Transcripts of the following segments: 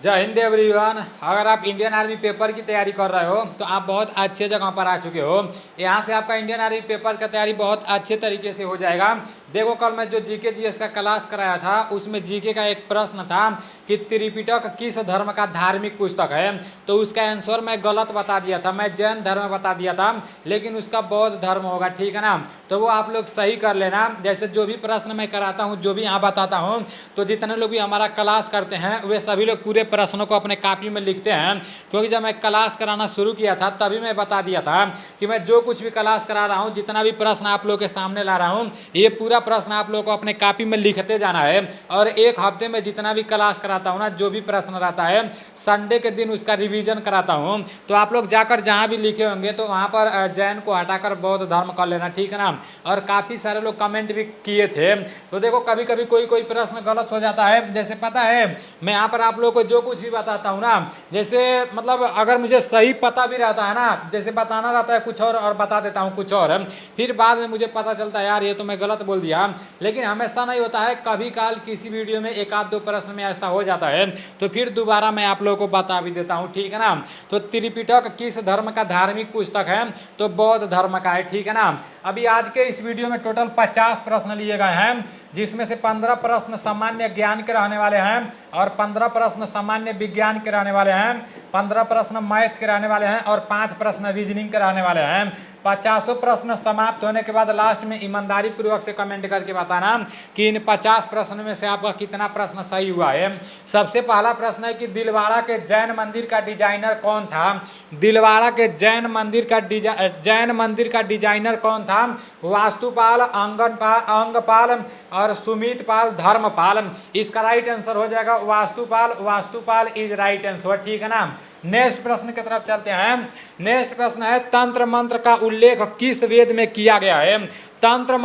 जय हिंद एवरीवन। अगर आप इंडियन आर्मी पेपर की तैयारी कर रहे हो तो आप बहुत अच्छे जगह पर आ चुके हो। यहाँ से आपका इंडियन आर्मी पेपर का तैयारी बहुत अच्छे तरीके से हो जाएगा। देखो, कल मैं जो जीके जीएस का क्लास कराया था उसमें जीके का एक प्रश्न था कि त्रिपिटक किस धर्म का धार्मिक पुस्तक है। तो उसका आंसर मैं गलत बता दिया था, मैं जैन धर्म बता दिया था, लेकिन उसका बौद्ध धर्म होगा। ठीक है ना, तो वो आप लोग सही कर लेना। जैसे जो भी प्रश्न मैं कराता हूँ, जो भी यहाँ बताता हूँ, तो जितने लोग भी हमारा क्लास करते हैं वे सभी लोग पूरे प्रश्नों को अपने कॉपी में लिखते हैं। क्योंकि जब मैं क्लास कराना शुरू किया था तभी मैं बता दिया था कि मैं जो कुछ भी क्लास करा रहा हूँ, जितना भी प्रश्न आप लोग के सामने ला रहा हूँ, ये पूरा प्रश्न आप लोग को अपने कॉपी में लिखते जाना है। और एक हफ्ते में जितना भी क्लास कराता हूँ ना, जो भी प्रश्न रहता है संडे के दिन उसका रिवीजन कराता हूँ। तो आप लोग जाकर जहाँ भी लिखे होंगे तो वहाँ पर जैन को हटाकर बौद्ध धर्म कर लेना। ठीक है ना, और काफ़ी सारे लोग कमेंट भी किए थे। तो देखो, कभी कभी कोई कोई प्रश्न गलत हो जाता है। जैसे पता है, मैं यहाँ पर आप लोग को जो कुछ भी बताता हूँ ना, जैसे मतलब अगर मुझे सही पता भी रहता है ना, जैसे बताना रहता है कुछ और बता देता हूँ कुछ और, फिर बाद में मुझे पता चलता है यार ये तो मैं गलत बोल दिया। लेकिन हमेशा नहीं होता है, कभी काल किसी वीडियो में एक आध दो प्रश्न में ऐसा हो जाता है, तो फिर दोबारा मैं आप लोगों को बता भी देता हूँ। ठीक है ना, तो त्रिपिटक किस धर्म का धार्मिक पुस्तक है, तो बौद्ध धर्म का है। ठीक है ना, अभी आज के इस वीडियो में टोटल 50 प्रश्न लिए गए हैं, जिसमें से 15 प्रश्न सामान्य ज्ञान के रहने वाले हैं और 15 प्रश्न सामान्य विज्ञान के रहने वाले हैं, 15 प्रश्न मैथ के रहने वाले हैं और 5 प्रश्न रीजनिंग के रहने वाले हैं। 50 प्रश्न समाप्त होने के बाद लास्ट में ईमानदारी पूर्वक से कमेंट करके बताना कि इन 50 प्रश्नों में से आपका कितना प्रश्न सही हुआ है। सबसे पहला प्रश्न है कि दिलवाड़ा के जैन मंदिर का डिजाइनर कौन था। दिलवाड़ा के जैन मंदिर का डिजाइनर कौन था। वास्तुपाल, अंगपाल और सुमित पाल, धर्मपाल। इसका राइट आंसर हो जाएगा Vastupal. Vastupal is right answer. ठीक है ना, नेक्स्ट प्रश्न की तरफ चलते हैं। नेक्स्ट प्रश्न है तंत्र मंत्र का उल्लेख किस वेद में किया गया है। तंत्र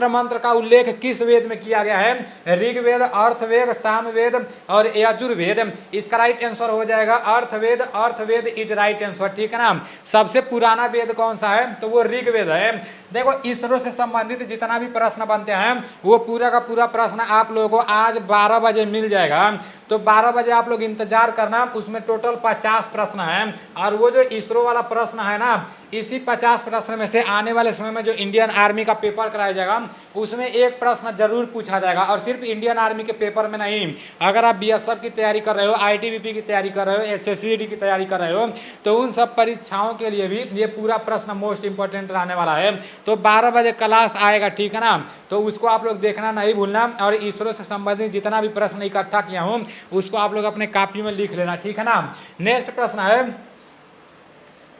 मंत्र का उल्लेख किस वेद में किया गया है। ऋग्वेद, अर्थवेद, सामवेद और यजुर्वेद। इसका राइट आंसर हो जाएगा अर्थवेद। अर्थवेद इज राइट आंसर। ठीक है ना, सबसे पुराना वेद कौन सा है, तो वो ऋग्वेद है। देखो, इसरो से संबंधित जितना भी प्रश्न बनते हैं वो पूरा का पूरा प्रश्न आप लोगों को आज 12 बजे मिल जाएगा। तो 12 बजे आप लोग इंतजार करना, उसमें टोटल 50 प्रश्न हैं। और वो जो इसरो वाला प्रश्न है ना, इसी 50 प्रश्न में से आने वाले समय में जो इंडियन आर्मी का पेपर कराया जाएगा उसमें एक प्रश्न जरूर पूछा जाएगा। और सिर्फ इंडियन आर्मी के पेपर में नहीं, अगर आप बीएसएफ की तैयारी कर रहे हो, आईटीबीपी की तैयारी कर रहे हो, एसएससी की तैयारी कर रहे हो, तो उन सब परीक्षाओं के लिए भी ये पूरा प्रश्न मोस्ट इंपॉर्टेंट रहने वाला है। तो 12 बजे क्लास आएगा। ठीक है ना, तो उसको आप लोग देखना नहीं भूलना। और इसरो से संबंधित जितना भी प्रश्न इकट्ठा किया हूँ उसको आप लोग अपने कॉपी में लिख लेना। ठीक है ना, नेक्स्ट प्रश्न है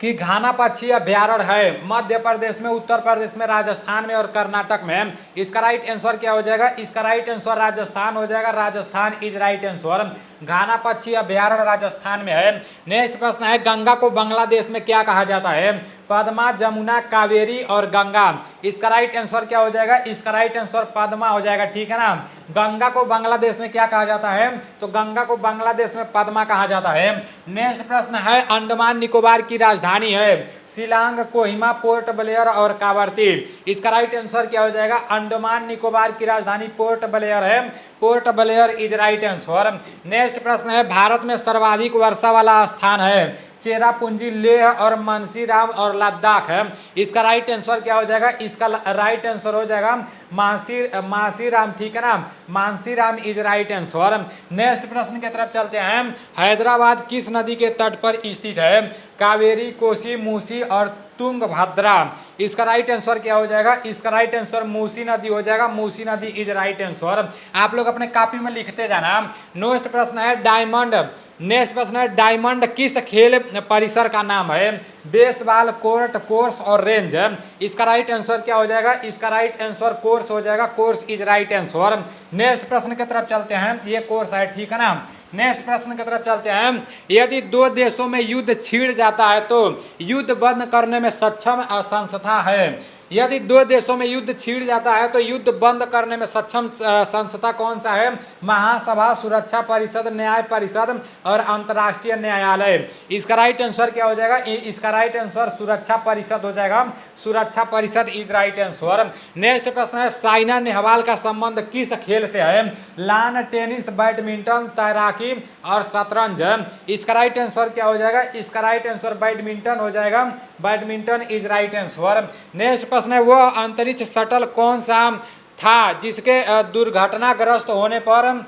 कि घाना पक्षी अभ्यारण्य है मध्य प्रदेश में, उत्तर प्रदेश में, राजस्थान में और कर्नाटक में। इसका राइट आंसर क्या हो जाएगा। इसका राइट आंसर राजस्थान हो जाएगा। Rajasthan is right answer. Ghana पक्षी अभ्यारण्य राजस्थान में है। नेक्स्ट प्रश्न है गंगा को बांग्लादेश में क्या कहा जाता है। पद्मा, जमुना, कावेरी और गंगा। इसका राइट आंसर क्या हो जाएगा। इसका राइट आंसर पद्मा हो जाएगा। ठीक है ना, गंगा को बांग्लादेश में क्या कहा जाता है, तो गंगा को बांग्लादेश में पद्मा कहा जाता है। नेक्स्ट प्रश्न है अंडमान निकोबार की राजधानी है शिलांग, कोहिमा, पोर्ट ब्लेयर और कावरती। इसका राइट आंसर क्या हो जाएगा। अंडमान निकोबार की राजधानी पोर्ट ब्लेयर है। Port Blair is right answer. Next प्रश्न है भारत में सर्वाधिक वर्षा वाला स्थान है चेरापूंजी, लेह और मानसीराम और लद्दाख है। इसका राइट आंसर क्या हो जाएगा। इसका राइट आंसर हो जाएगा मानसीराम। ठीक है ना, Mawsynram is right answer. Next प्रश्न की तरफ चलते हैं। हैदराबाद किस नदी के तट पर स्थित है। कावेरी, कोसी, मूसी और तुंगभद्रा। इसका राइट आंसर क्या हो जाएगा। इसका राइट आंसर मूसी नदी हो जाएगा। मूसी नदी इज राइट आंसर। आप लोग अपने कॉपी में लिखते जाना। नेक्स्ट प्रश्न है डायमंड। नेक्स्ट प्रश्न है डायमंड किस खेल परिसर का नाम है। बेसबॉल, कोर्ट, कोर्स और रेंज। इसका राइट आंसर क्या हो जाएगा। इसका राइट आंसर कोर्स हो जाएगा। Course is right answer. Next प्रश्न की तरफ चलते हैं। ये कोर्स है। ठीक है ना, नेक्स्ट प्रश्न की तरफ चलते हैं। यदि दो देशों में युद्ध छिड़ जाता है तो युद्ध बंद करने में सक्षम संस्था है। यदि दो देशों में युद्ध छिड़ जाता है तो युद्ध बंद करने में सक्षम संस्था कौन सा है? महासभा, सुरक्षा परिषद, न्याय परिषद और अंतर्राष्ट्रीय न्यायालय। इसका राइट आंसर क्या हो जाएगा? इसका राइट आंसर सुरक्षा परिषद हो जाएगा। सुरक्षा परिषद इज राइट आंसर। नेक्स्ट प्रश्न है, साइना नेहवाल का संबंध किस खेल से है? लान टेनिस, बैडमिंटन, तैराकी और शतरंज। इसका राइट आंसर क्या हो जाएगा? इसका राइट आंसर बैडमिंटन हो जाएगा। Badminton is right answer. Next प्रश्न है, वह अंतरिक्ष शटल कौन सा था जिसके दुर्घटनाग्रस्त होने पर,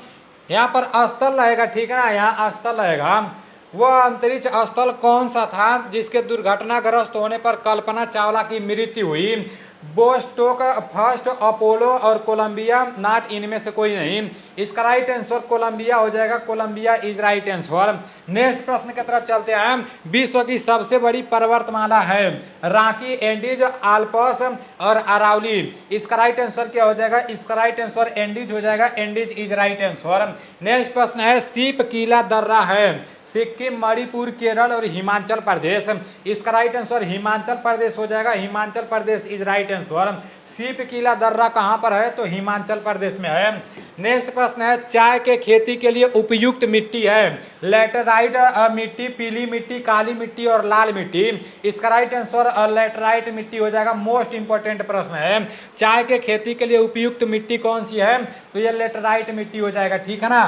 यहाँ पर स्थल रहेगा, ठीक है ना, यहाँ स्थल रहेगा। वह अंतरिक्ष स्थल कौन सा था जिसके दुर्घटनाग्रस्त होने पर कल्पना चावला की मृत्यु हुई? बोस्टोक, फर्स्ट, अपोलो और कोलंबिया, नॉट इनमें से कोई नहीं। इसका राइट आंसर कोलंबिया हो जाएगा। Colombia is right answer. Next प्रश्न की तरफ चलते हैं। विश्व की सबसे बड़ी पर्वतमाला है? रांकी, एंडीज, आल्प्स और अरावली। इसका राइट आंसर क्या हो जाएगा? इसका राइट आंसर एंडीज हो जाएगा। Andes is right answer. Next प्रश्न है, सीप कीला दर्रा है सिक्किम, मणिपुर, केरल और हिमाचल प्रदेश। इसका राइट आंसर हिमाचल प्रदेश हो जाएगा। Himachal Pradesh is right answer. सीप कीला दर्रा कहाँ पर है? तो हिमाचल प्रदेश में है। नेक्स्ट प्रश्न है, चाय के खेती के लिए उपयुक्त मिट्टी है? लेटराइट मिट्टी, पीली मिट्टी, काली मिट्टी और लाल मिट्टी। इसका राइट आंसर लेटराइट मिट्टी हो जाएगा। मोस्ट इंपॉर्टेंट प्रश्न है, चाय के खेती के लिए उपयुक्त मिट्टी कौन सी है? तो ये लेटराइट मिट्टी हो जाएगा, ठीक है ना।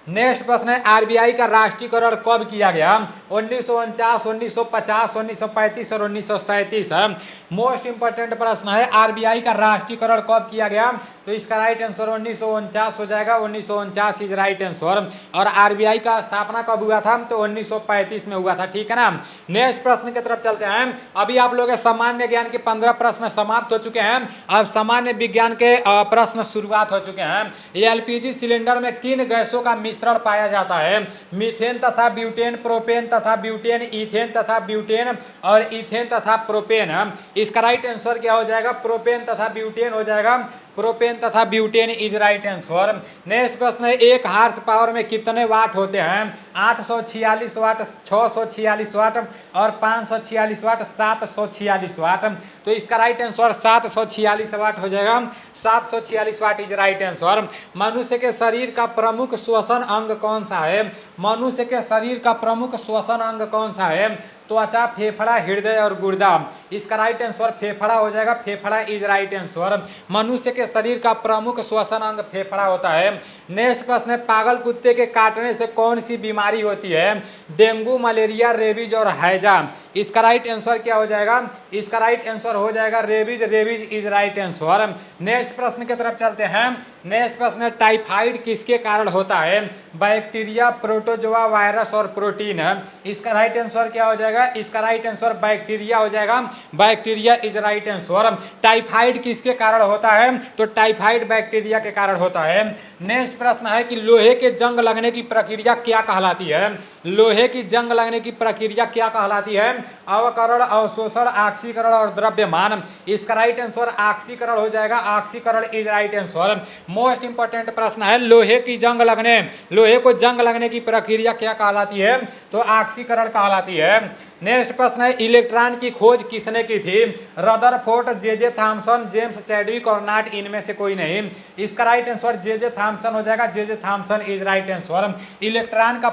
नेक्स्ट प्रश्न है, आरबीआई का राष्ट्रीयकरण कब किया गया? 1949, 1950, 1935 और 1937 है। मोस्ट इंपॉर्टेंट प्रश्न है, आरबीआई का राष्ट्रीयकरण कब किया गया? तो इसका राइट आंसर 1949 हो जाएगा। 1949 इज राइट आंसर। और आरबीआई का स्थापना कब हुआ था? तो 1935 में हुआ था, ठीक है ना। नेक्स्ट प्रश्न की तरफ चलते हैं। अभी आप लोग सामान्य ज्ञान के 15 प्रश्न समाप्त हो चुके हैं। अब सामान्य विज्ञान के प्रश्न शुरुआत हो चुके हैं। एलपीजी सिलेंडर में किन गैसों का मिश्रण पाया जाता है? मीथेन तथा ब्यूटेन, प्रोपेन तथा ब्यूटेन, इथेन तथा ब्यूटेन और इथेन तथा प्रोपेन। इसका राइट आंसर क्या हो जाएगा? प्रोपेन तथा ब्यूटेन हो जाएगा। प्रोपेन तथा butane is right answer. Next प्रश्न है, एक हार्स पावर में कितने वाट होते हैं? 846 वाट, 646 वाट और 546 वाट, 746 वाट। तो इसका राइट आंसर 746 वाट हो जाएगा। 746 वाट इज राइट आंसर। मनुष्य के शरीर का प्रमुख श्वसन अंग कौन सा है? मनुष्य के शरीर का प्रमुख श्वसन अंग कौन सा है? त्वचा, फेफड़ा, हृदय और गुर्दा। इसका राइट आंसर फेफड़ा हो जाएगा। फेफड़ा इज राइट आंसर। मनुष्य के शरीर का प्रमुख श्वसन अंग फेफड़ा होता है। नेक्स्ट प्रश्न है, पागल कुत्ते के काटने से कौन सी बीमारी होती है? डेंगू, मलेरिया, रेबीज और हैजा। इसका राइट आंसर क्या हो जाएगा? इसका राइट आंसर हो जाएगा rabies. Rabies is right answer. Next प्रश्न की तरफ चलते हैं। नेक्स्ट प्रश्न है, टाइफाइड किसके कारण होता है? बैक्टीरिया, प्रोटोजोआ, वायरस और प्रोटीन। इसका राइट आंसर क्या हो जाएगा? इसका राइट आंसर बैक्टीरिया हो जाएगा। Bacteria is right answer. Typhoid किसके कारण होता है? तो टाइफाइड बैक्टीरिया के कारण होता है। नेक्स्ट प्रश्न है कि लोहे के जंग लगने की प्रक्रिया क्या कहलाती है? लोहे की जंग लगने की प्रक्रिया क्या कहलाती है? अवकरण, अवशोषण, ऑक्सीकरण और द्रव्यमान। इसका राइट आंसर ऑक्सीकरण हो जाएगा। ऑक्सीकरण is right answer. Most important प्रश्न है, लोहे की जंग लगने, लोहे को जंग लगने की प्रक्रिया क्या कहलाती है? तो ऑक्सीकरण कहलाती है। नेक्स्ट प्रश्न है, इलेक्ट्रॉन की खोज किसने की थी? Rutherford, J Thomson, James Chadwick और नॉट इनमें से कोई नहीं। इसका राइट आंसर जे थॉमसन हो जाएगा। J Thomson is right answer. Electron का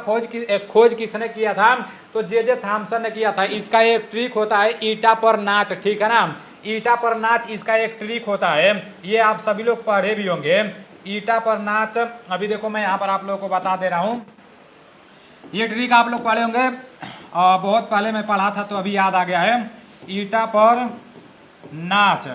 खोज किसने किया था? तो जे थॉमसन ने किया था। इसका एक ट्रिक होता है ईटा पर नाच, ठीक है ना। ईटा पर नाच इसका एक ट्रिक होता है। ये आप सभी लोग पढ़े भी होंगे। ईटा पर नाच, अभी देखो मैं यहाँ पर आप लोगों को बता दे रहा हूँ। ये ट्रिक आप लोग पढ़े होंगे, बहुत पहले मैं पढ़ा था तो अभी याद आ गया है। ईटा पर नाच,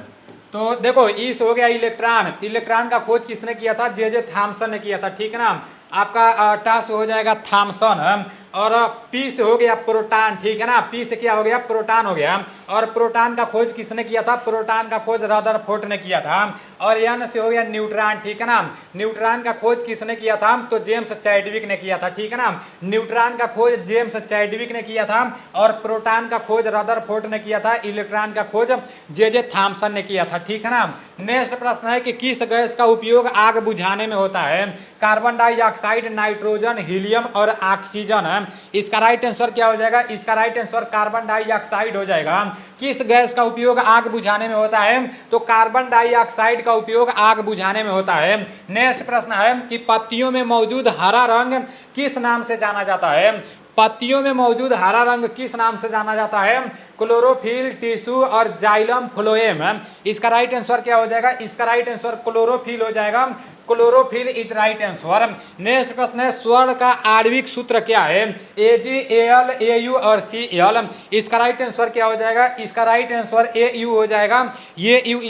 तो देखो इस हो गया इलेक्ट्रॉन। इलेक्ट्रॉन का खोज किसने किया था? जे थॉमसन ने किया था, ठीक है ना। आपका टास हो जाएगा थॉमसन। और पी से हो गया प्रोटॉन, ठीक है ना। पी से क्या हो गया? प्रोटॉन हो गया। और प्रोटॉन का खोज किसने किया था? प्रोटॉन का खोज रदरफोर्ड ने किया था। और N से हो गया न्यूट्रॉन, ठीक है ना। न्यूट्रॉन का खोज किसने किया था, तो जेम्स चैडविक ने किया था, ठीक है ना। न्यूट्रॉन का खोज जेम्स चैडविक ने किया था और प्रोटॉन का खोज रदरफोर्ड ने किया था, इलेक्ट्रॉन का खोज जे थॉमसन ने किया था, ठीक है ना। नेक्स्ट प्रश्न है कि किस गैस का उपयोग आग बुझाने में होता है, कार्बन डाइऑक्साइड, नाइट्रोजन, हीलियम और ऑक्सीजन है। इसका राइट आंसर क्या हो जाएगा, इसका राइट आंसर कार्बन डाइऑक्साइड हो जाएगा। किस गैस का उपयोग आग बुझाने में होता है, तो कार्बन डाइऑक्साइड का उपयोग आग बुझाने में होता है। नेक्स्ट प्रश्न है कि पत्तियों में मौजूद हरा रंग किस नाम से जाना जाता है, पत्तियों में मौजूद हरा रंग किस नाम से जाना जाता है, क्लोरोफिल, टिश्यू और जाइलम फ्लोएम। इसका राइट आंसर क्या हो जाएगा, इसका राइट आंसर क्लोरोफिल हो जाएगा, chlorophyll is right answer. Next प्रश्न है स्वर्ण का आणविक सूत्र क्या है, AgAl, Au और Cl। इसका राइट आंसर क्या हो जाएगा, इसका राइट आंसर Au हो जाएगा, ये Au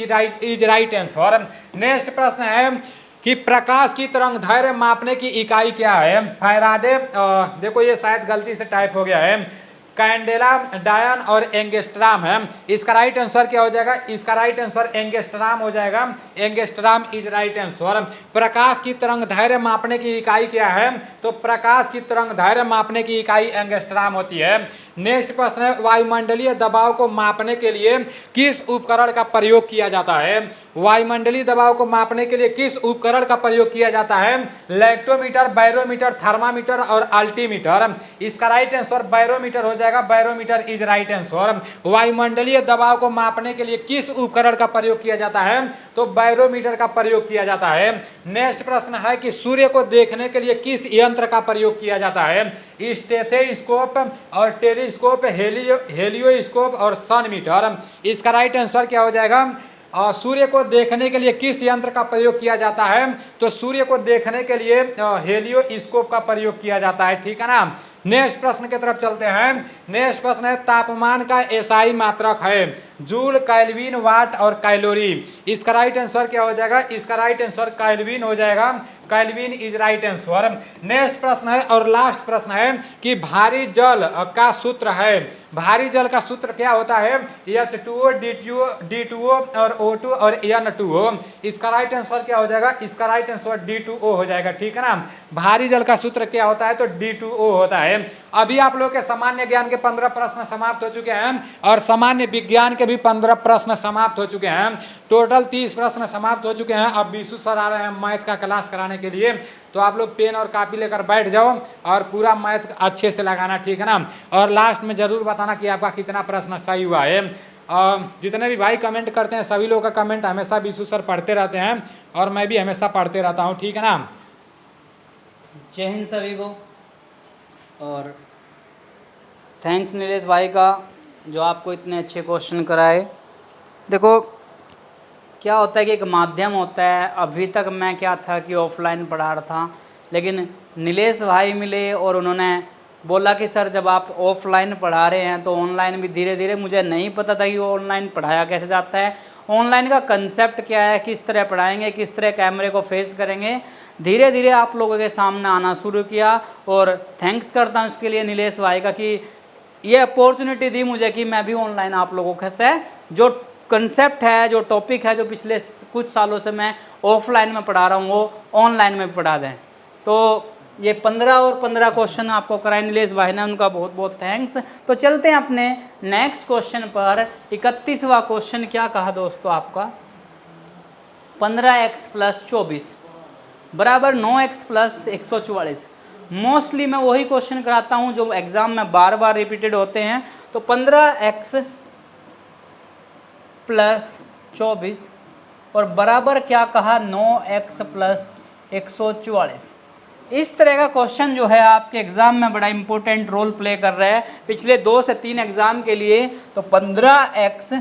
is right answer. Next प्रश्न है कि प्रकाश की तरंग दैर्घ्य मापने की इकाई क्या है, फैराडे, देखो ये शायद गलती से टाइप हो गया है, कैंडेला, डायन और एंगस्ट्राम है। इसका राइट आंसर क्या हो जाएगा, इसका राइट आंसर एंगस्ट्राम हो जाएगा, एंगस्ट्राम इज राइट आंसर। प्रकाश की तरंग दैर्घ्य मापने की इकाई क्या है, तो प्रकाश की तरंग दैर्घ्य मापने की इकाई एंगस्ट्राम होती है। नेक्स्ट प्रश्न है वायुमंडलीय दबाव को मापने के लिए किस उपकरण का प्रयोग किया जाता है, वायुमंडलीय दबाव को मापने के लिए किस उपकरण का प्रयोग किया जाता है, लैक्टोमीटर, बैरोमीटर, थर्मामीटर और अल्टीमीटर। इसका राइट आंसर बैरोमीटर हो जाएगा, बैरोमीटर इज राइट आंसर। वायुमंडलीय दबाव को मापने के लिए किस उपकरण का प्रयोग किया जाता है, तो बैरोमीटर का प्रयोग किया जाता है। नेक्स्ट प्रश्न है कि सूर्य को देखने के लिए किस यंत्र का प्रयोग किया जाता है, स्टेथोस्कोप और टेलीस्कोप, हेलियोस्कोप और सन मीटर। इसका राइट आंसर क्या हो जाएगा, सूर्य को देखने के लिए किस यंत्र का प्रयोग किया जाता है, तो सूर्य को देखने के लिए हेलियोस्कोप का प्रयोग किया जाता है, ठीक है ना। नेक्स्ट प्रश्न की तरफ चलते हैं। नेक्स्ट प्रश्न है तापमान का एसआई मात्रक है, जूल, केल्विन, वाट और कैलोरी। इसका राइट आंसर क्या हो जाएगा, इसका राइट आंसर केल्विन हो जाएगा, kelvin is right answer. Next प्रश्न है और लास्ट प्रश्न है कि भारी जल का सूत्र है, भारी जल का सूत्र क्या होता है, H2O, D2O और O2 और N2O। इसका राइट आंसर क्या हो जाएगा, इसका राइट आंसर D2O हो जाएगा, ठीक है ना। भारी जल का सूत्र क्या होता है, तो D2O होता है। अभी आप लोग के सामान्य ज्ञान के 15 प्रश्न समाप्त हो चुके हैं और सामान्य विज्ञान के भी 15 प्रश्न समाप्त हो चुके हैं। टोटल 30 प्रश्न समाप्त हो चुके हैं। अब बीसू सर आ रहे हैं मैथ का क्लास कराने के लिए, तो आप लोग पेन और कॉपी लेकर बैठ जाओ और पूरा मैथ अच्छे से लगाना, ठीक है ना। और लास्ट में जरूर बताना कि आपका कितना प्रश्न सही हुआ है। जितने भी भाई कमेंट करते हैं सभी लोगों का कमेंट हमेशा बीसू सर पढ़ते रहते हैं और मैं भी हमेशा पढ़ते रहता हूँ, ठीक है ना। जय हिंद सभी को और थैंक्स नीलेश भाई का जो आपको इतने अच्छे क्वेश्चन कराए। देखो क्या होता है कि एक माध्यम होता है, अभी तक मैं क्या था कि ऑफलाइन पढ़ा रहा था, लेकिन नीलेश भाई मिले और उन्होंने बोला कि सर जब आप ऑफलाइन पढ़ा रहे हैं तो ऑनलाइन भी धीरे धीरे, मुझे नहीं पता था कि वो ऑनलाइन पढ़ाया कैसे जाता है, ऑनलाइन का कंसेप्ट क्या है, किस तरह पढ़ाएंगे, किस तरह कैमरे को फेस करेंगे, धीरे धीरे आप लोगों के सामने आना शुरू किया। और थैंक्स करता हूँ इसके लिए नीलेश भाई का कि ये अपॉर्चुनिटी दी मुझे कि मैं भी ऑनलाइन आप लोगों के से जो कंसेप्ट है, जो टॉपिक है, जो पिछले कुछ सालों से मैं ऑफलाइन में पढ़ा रहा हूँ वो ऑनलाइन में भी पढ़ा दें। तो ये 15 और 15 क्वेश्चन आपको कराए नीलेश भाई ने, उनका बहुत बहुत थैंक्स। तो चलते हैं अपने नेक्स्ट क्वेश्चन पर। 31वां क्वेश्चन क्या कहा दोस्तों आपका, 15x + 24 बराबर 9x + 144। मोस्टली मैं वही क्वेश्चन कराता हूँ जो एग्जाम में बार बार रिपीटेड होते हैं। तो 15x + 24 और बराबर क्या कहा 9x + 144। इस तरह का क्वेश्चन जो है आपके एग्जाम में बड़ा इंपॉर्टेंट रोल प्ले कर रहा है पिछले 2 से 3 एग्जाम के लिए। तो 15x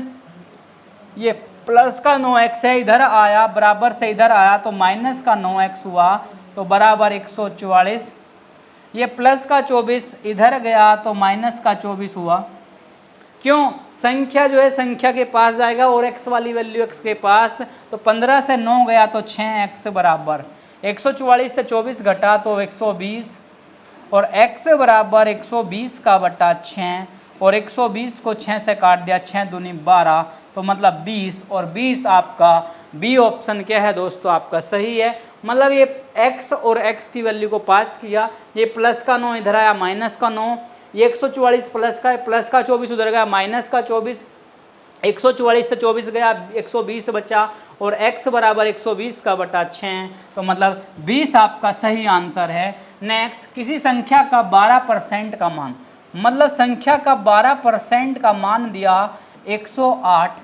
ये प्लस का 9x है, इधर आया बराबर से इधर आया तो माइनस का 9x हुआ तो बराबर 144। ये प्लस का 24 इधर गया तो माइनस का 24 हुआ। क्यों, संख्या जो है संख्या के पास जाएगा और x वाली वैल्यू x के पास, तो 15 से 9 गया तो 6x बराबर 144 से 24 घटा तो 120 और x बराबर 120 का बटा 6 और 120 को 6 से काट दिया, 6 दूनी 12 तो मतलब 20 और 20 आपका बी ऑप्शन क्या है दोस्तों आपका सही है। मतलब ये x और x की वैल्यू को पास किया, ये प्लस का 9 इधर आया माइनस का 9, ये 144 प्लस का है, प्लस का 24 उधर गया माइनस का 24, 144 से 24 गया 120 बचा और x बराबर 120 का बटा 6, तो मतलब 20 आपका सही आंसर है। नेक्स्ट, किसी संख्या का 12% का मान, मतलब संख्या का 12% का मान दिया 108,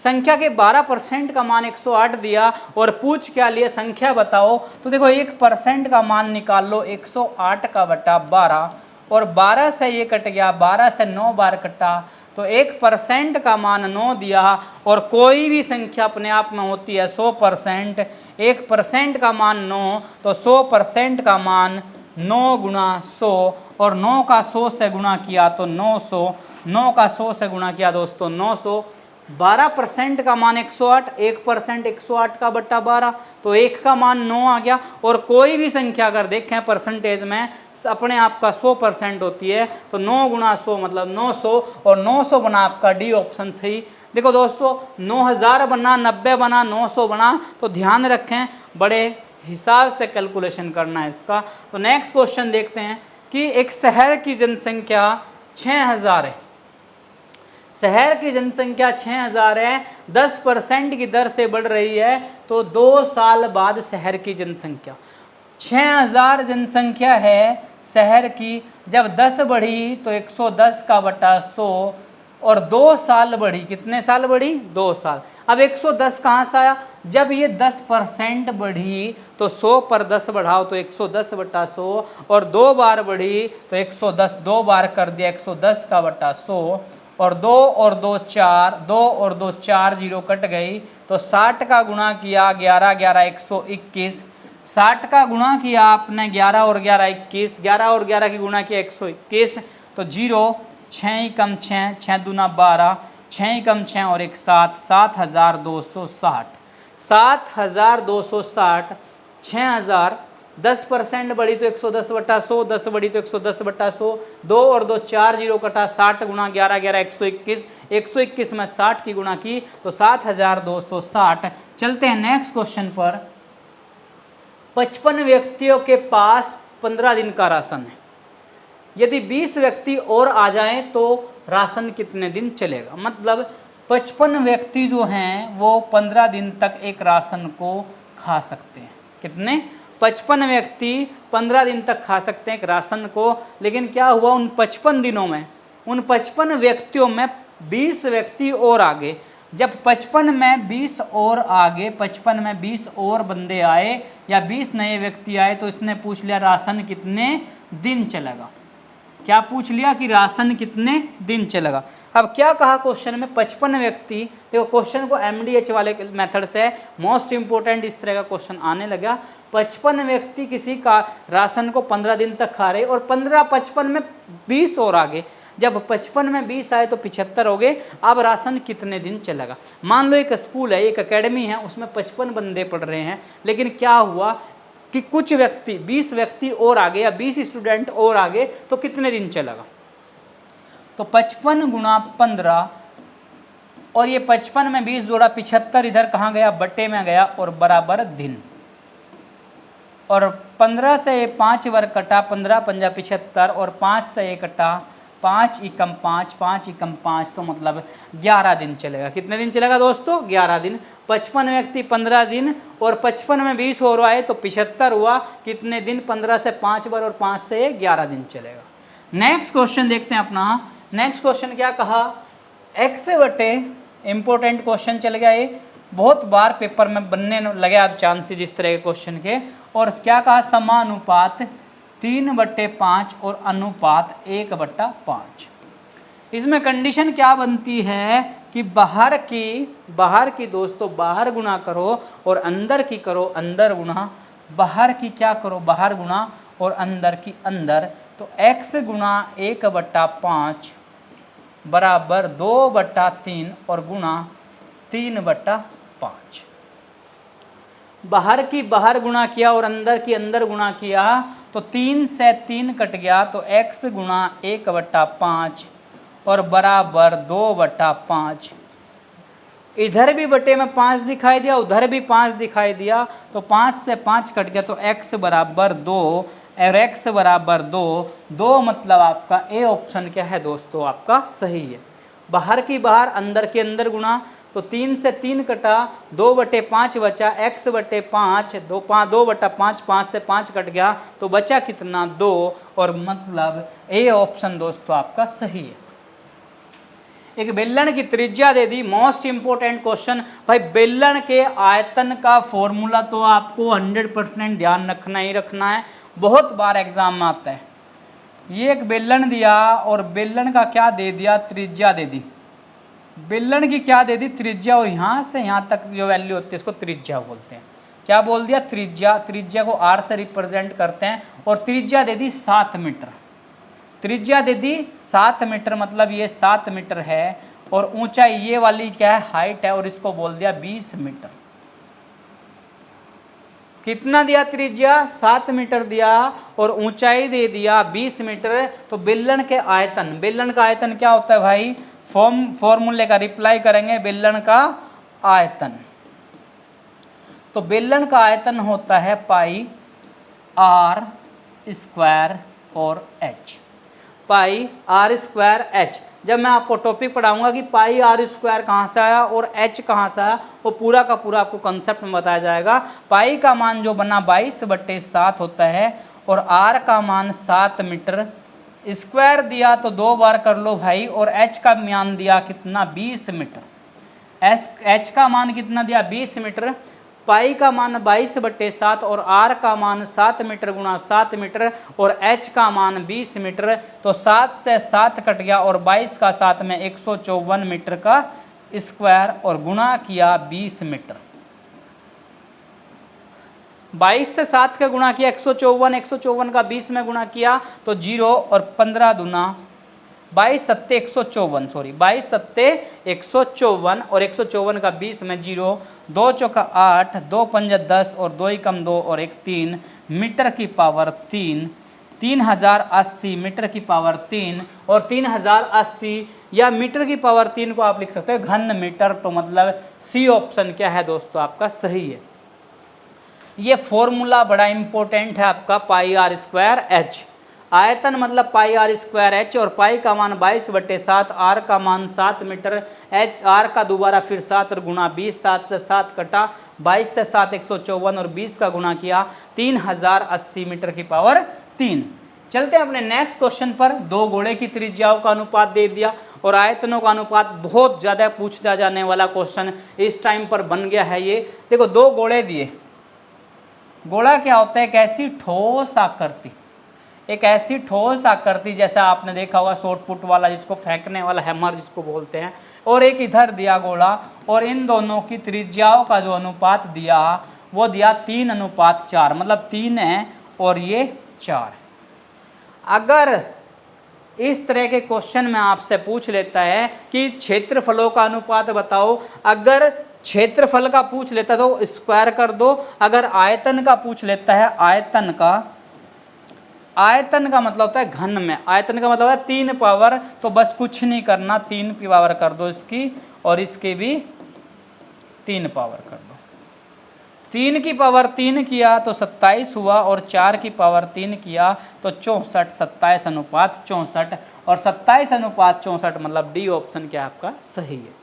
संख्या के 12% का मान 108 दिया और पूछ क्या लिए संख्या बताओ, तो देखो 1% का मान निकाल लो 108 का बटा 12 और 12 से ये कट गया, 12 से 9 बार कटा, तो 1% का मान 9 दिया और कोई भी संख्या अपने आप में होती है 100%, 1% का मान 9, तो 100% का मान 9 गुणा 100 और 9 का 100 से गुणा किया तो 900, 9 का 100 से गुणा किया दोस्तों 900, 12% का मान 108, 1% 108 का बट्टा 12, तो 1 का मान 9 आ गया। और कोई भी संख्या अगर देखें परसेंटेज में अपने आप का 100% होती है, तो 9 गुणा 100 मतलब 900 और 900 बना आपका डी ऑप्शन सही। देखो दोस्तों 9000 बना, 90 बना, 900 बना, तो ध्यान रखें बड़े हिसाब से कैलकुलेशन करना है इसका। तो नेक्स्ट क्वेश्चन देखते हैं कि एक शहर की जनसंख्या 6000 है, शहर की जनसंख्या 6000 है, 10% की दर से बढ़ रही है, तो 2 साल बाद शहर की जनसंख्या 6000 जनसंख्या है शहर की, जब 10 बढ़ी तो 110 का बटा 100 और 2 साल बढ़ी, कितने साल बढ़ी 2 साल। अब 110 कहाँ से आया, जब ये 10% बढ़ी तो 100 पर 10 बढ़ाओ तो 110 बटा 100 और 2 बार बढ़ी तो 110, 2 बार कर दिया 110 का बटा 100 और 2 और 2 4, 2 और 2 4 जीरो कट गई, तो 60 का गुणा किया 11 11 121, 60 का गुणा किया आपने 11 और 11 21, 11 और 11 की गुणा किया 121, तो 0 6 ही कम 6, 6 दूना 12, 6 ही कम 6 और 1 7, 7260, 7260, 6000, 10% बढ़ी तो 110 बटा 100, 10 बढ़ी तो 110 बटा 100, 2 और 2 4 जीरो कटा, 60 गुणा 11 11 121, 121 में 60 की गुणा की तो 7260। चलते हैं नेक्स्ट क्वेश्चन पर। 55 व्यक्तियों के पास 15 दिन का राशन है, यदि 20 व्यक्ति और आ जाएं तो राशन कितने दिन चलेगा। मतलब 55 व्यक्ति जो हैं वो 15 दिन तक एक राशन को खा सकते हैं। कितने, 55 व्यक्ति 15 दिन तक खा सकते हैं एक राशन को। लेकिन क्या हुआ उन 55 दिनों में, उन 55 व्यक्तियों में 20 व्यक्ति और आगे, जब 55 में 20 और आगे, 55 में 20 और बंदे आए या 20 नए व्यक्ति आए, तो इसने पूछ लिया राशन कितने दिन चलेगा। क्या पूछ लिया कि राशन कितने दिन चलेगा। अब क्या कहा क्वेश्चन में, 55 व्यक्ति, देखो क्वेश्चन को MDH वाले मेथड से मोस्ट इंपोर्टेंट इस तरह का क्वेश्चन आने लगा। 55 व्यक्ति किसी का राशन को 15 दिन तक खा रहे और 55 में 20 और आगे, जब 55 में 20 आए तो 75 हो गए। अब राशन कितने दिन चलेगा। मान लो एक स्कूल है, एक एकेडमी है, उसमें 55 बंदे पढ़ रहे हैं, लेकिन क्या हुआ कि कुछ व्यक्ति 20 व्यक्ति और आगे या 20 स्टूडेंट और आगे, तो कितने दिन चलेगा। तो 55 गुणा 15 और ये 55 में 20 जोड़ा 75 इधर कहाँ गया, बट्टे में गया और बराबर दिन, और 15 से 5 बार कटा, 15 पंजा 75 और 5 से 1 कटा, 5 एकम 5, 5 एकम 5, तो मतलब 11 दिन चलेगा। कितने दिन चलेगा दोस्तों, 11 दिन। 55 व्यक्ति 15 दिन और 55 में 20 और आए तो 75 हुआ, कितने दिन, 15 से 5 बार और 5 से 11 दिन चलेगा। नेक्स्ट क्वेश्चन देखते हैं अपना। नेक्स्ट क्वेश्चन क्या कहा, x बटे, इंपॉर्टेंट क्वेश्चन चल गया, ये बहुत बार पेपर में बनने लगे आप चांसेस इस तरह के क्वेश्चन के। और क्या कहा, समानुपात 3/5 और अनुपात 1/5। इसमें कंडीशन क्या बनती है कि बाहर की दोस्तों बाहर गुणा करो और अंदर की करो अंदर गुणा, बाहर की क्या करो बाहर गुणा और अंदर की अंदर, तो x गुणा 1/5 बराबर 2/3 और गुणा 3/5। बाहर की बाहर गुणा किया और अंदर की अंदर गुणा किया तो 3 से 3 कट गया, तो x गुणा 1/5 और बराबर 2/5। इधर भी बटे में 5 दिखाई दिया, उधर भी 5 दिखाई दिया, तो 5 से 5 कट गया, तो x बराबर 2 और x बराबर 2, 2 मतलब आपका ए ऑप्शन क्या है दोस्तों, आपका सही है। बाहर की बाहर, अंदर के अंदर गुणा, तो 3 से 3 कटा, 2/5 बचा, x बटे 5, 2/5, 5 से 5 कट गया, तो बचा कितना 2, और मतलब ए ऑप्शन दोस्तों आपका सही है। एक बेलन की त्रिज्या दे दी, मोस्ट इंपोर्टेंट क्वेश्चन भाई, बेलन के आयतन का फॉर्मूला तो आपको 100% ध्यान रखना ही रखना है, बहुत बार एग्जाम में आता है। ये एक बेलन दिया और बेलन का क्या दे दिया, त्रिज्या दे दी, बेलन की क्या दे दी, त्रिज्या, और यहाँ से यहाँ तक जो वैल्यू होती है इसको त्रिज्या बोलते हैं। क्या बोल दिया, त्रिज्या, त्रिज्या को r से रिप्रेजेंट करते हैं, और त्रिज्या दे दी 7 मीटर, त्रिज्या दे दी 7 मीटर, मतलब ये 7 मीटर है, और ऊंचाई ये वाली क्या है, हाइट है, और इसको बोल दिया 20 मीटर। कितना दिया, त्रिज्या 7 मीटर दिया और ऊंचाई दे दिया 20 मीटर, तो बेलन के आयतन, बेलन का आयतन क्या होता है भाई, फॉर्मूले का रिप्लाई करेंगे, बेलन का आयतन, तो बेलन का आयतन होता है पाई r स्क्वायर और h, पाई r स्क्वायर h। जब मैं आपको टॉपिक पढ़ाऊंगा कि पाई r स्क्वायर कहाँ से आया और h कहाँ से आया, वो पूरा का पूरा आपको कंसेप्ट में बताया जाएगा। पाई का मान जो बना 22/7 होता है, और r का मान 7 मीटर, स्क्वायर दिया तो 2 बार कर लो भाई, और h का मान दिया कितना, 20 मीटर, h का मान कितना दिया, 20 मीटर, पाई का मान 22/7 और r का मान 7 मीटर गुणा 7 मीटर, और h का मान 20 मीटर, तो 7 से 7 कट गया, और 22 का 7 में 154 मीटर का स्क्वायर, और गुणा किया 20 मीटर, 22 से 7 का गुणा किया 154, 154 का 20 में गुणा किया तो 0, और 15 दूना 22 सत्ते 154, सॉरी 22 सत्ते 154, और 154 का 20 में 0, 2 चौका 8, 2 पंजा 10, और 2 एकम 2 और 1 3, मीटर की पावर 3, 3080 मीटर की पावर 3, और 3080 या मीटर की पावर 3 को आप लिख सकते हो घन मीटर, तो मतलब सी ऑप्शन क्या है दोस्तों, आपका सही है। ये फॉर्मूला बड़ा इंपॉर्टेंट है आपका, पाई r स्क्वायर h, आयतन मतलब पाई r स्क्वायर h, और पाई का मान 22/7, r का मान 7 मीटर, h r का दोबारा फिर 7 और गुणा 20, 7 से 7 कटा, 22 से 7 154, और 20 का गुणा किया 3080 मीटर की पावर 3। चलते हैं अपने नेक्स्ट क्वेश्चन पर। दो गोले की त्रिज्याओं का अनुपात दे दिया और आयतनों का अनुपात, बहुत ज़्यादा पूछा जाने वाला क्वेश्चन इस टाइम पर बन गया है ये। देखो दो गोले दिए, गोला क्या होता है, एक ऐसी ठोस आकृति, एक ऐसी ठोस आकृति जैसा आपने देखा होगा शॉर्ट पुट वाला, जिसको फेंकने वाला हैमर जिसको बोलते हैं, और एक इधर दिया गोला, और इन दोनों की त्रिज्याओं का जो अनुपात दिया वो दिया 3:4, मतलब 3 है और ये 4 है। अगर इस तरह के क्वेश्चन में आपसे पूछ लेता है कि क्षेत्रफलों का अनुपात बताओ, अगर क्षेत्रफल का पूछ लेता तो स्क्वायर कर दो, अगर आयतन का पूछ लेता है, आयतन का मतलब होता है घन में, आयतन का मतलब है 3 पावर, तो बस कुछ नहीं करना, 3 की पावर कर दो इसकी, और इसकी भी 3 पावर कर दो। 3 की पावर 3 किया तो 27 हुआ, और 4 की पावर 3 किया तो 64, 27:64, और 27:64 मतलब डी ऑप्शन क्या आपका सही है।